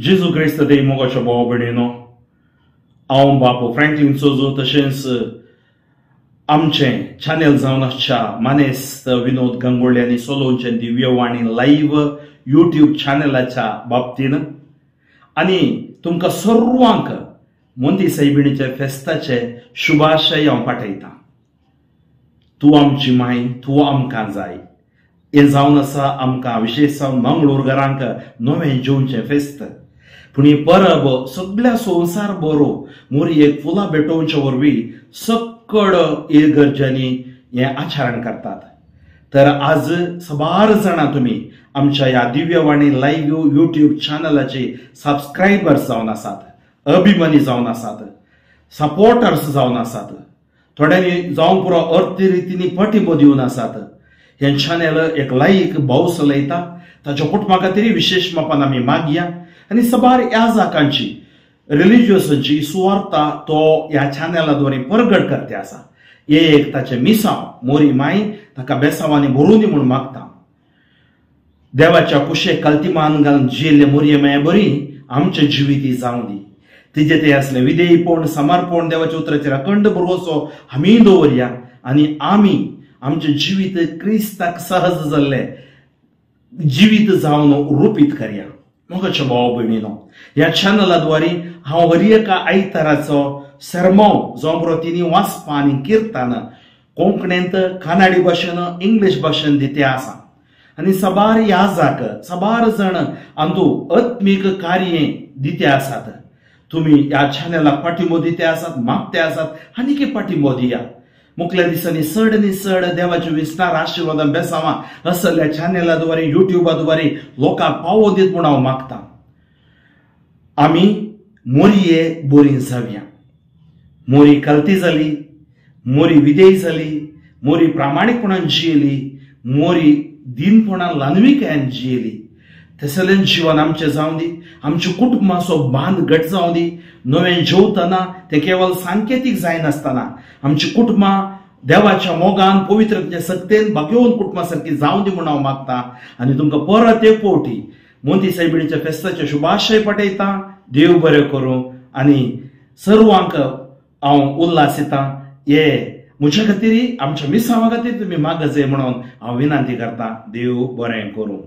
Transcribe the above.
Gesù Cristo dei mogocia boबणीनो हांव बापू Franklin सोजो तशेंच आमचे चॅनल जावन आसच्या मानेस्त विनोद गंगोळे आनी सोलोंचे दिव्यवाणी लाईव्ह यूट्यूब चॅनलाच्या बाबतीन आनी तुमकां सर्वांक मोंदी सायबिणीचे फेस्ताचे शुभाशय हांव पाठयतां। तूं आमची माय, तूं आमकां जाय हें जावन आसा आमकां विशेश जावन मंगळूरकारांक नवें जूनचें फेस्त। पूण ही परब सगळ्या संवसार बरो मोरी एक फुलां भेटोवचे वरवीं सकड इगर्जांनी हें आचरण करतात। तर आज सबार जाणां तुमी आमच्या ह्या दिव्यवाणी लाईव्ह यूट्यूब चॅनलाचे सबस्क्रायबर्स जावन आसात, अभिमानी जावन आसात, सपोर्टर्स जावन आसात, थोड्यांनी जावं पुरो अर्थ रितीनी पाठिंबो दिवन आसात। हें चॅनल एक लायक भाव चलयता, ताच्या कुटुंबा खातीर विशेष मापान आमी मागया आनी सबार ह्या जाकांची रिलिजियसांची सुवार्ता तो ह्या चॅनलाद्वारे परगट करते आसा। एक ताचे मिसांव मोरी माय ताका बेसांवांनी भरूं दी म्हूण मागता। देवाच्या कुशेक काल्तिमान घालून जियेल्ले मोरये माये बरी आमचे जिविती जावं दी। तिजे ते असले विधेयपण समर्पण देवाच्या उतराचेर अखंड भरवसो आमी दवरया आनी आमी आमचे जिवीत क्रिस्ताक सहज जाल्ले जिवीत जावन रूपीत करया। मोगाच्या भाव भयणीनो, ह्या चॅनलाद्वारे हांव हर एका आयताराचो सरमो जावं तिनी वाचपां आनी किर्तन कोंकणींत कन्नडी भाशेन इंग्लीश भाशेन दिते आसा आनी सबार ह्या जाक सबार जण अंदू आत्मीक कार्य दिते आसात। तुमी ह्या चॅनलाक पाठिंबो दिते आसात, मागते आसात आनीक पाठिंबो दिया। मुखल्या दिसांनी चड नी चड देवाचे विस्तार आशिर्वादां बेसांवां असल्या चॅनलाद्वारे युट्यूबाद्वारे लोकांक पावो दीत म्हूण हांव मागतां। आमी मोरये बरी जावया। मोरी कल्ती जाली, मोरी विधेय जाली, मोरी प्रामाणीकपणान जियेली, मोरी दिनपणान लानविकायेन जियेली। तसलें जीवन आमचें जावं दी, आमच्या कुटुंबाचो बांद घट जावं दी। नवें जेवतना तें केवळ सांकेतीक जायनासतना आमची कुटुंबां देवाच्या मोगान पवित्रतेच्या सक्तेन भाग्यवन कुटुंबा सारकी जावं दी म्हूण हांव मागतां आनी तुमकां परत एक फावटी मोंदी सायबिणीच्या फेस्ताचे शुभाशय पाठयतां। देव बरें करूं आनी सर्वांक हांव उल्हासितां। हे म्हज्या खातीर आमच्या मिसांवा खातीर तुमी मागजय म्हणून हांव विनंती करतां। देव बरें करूं।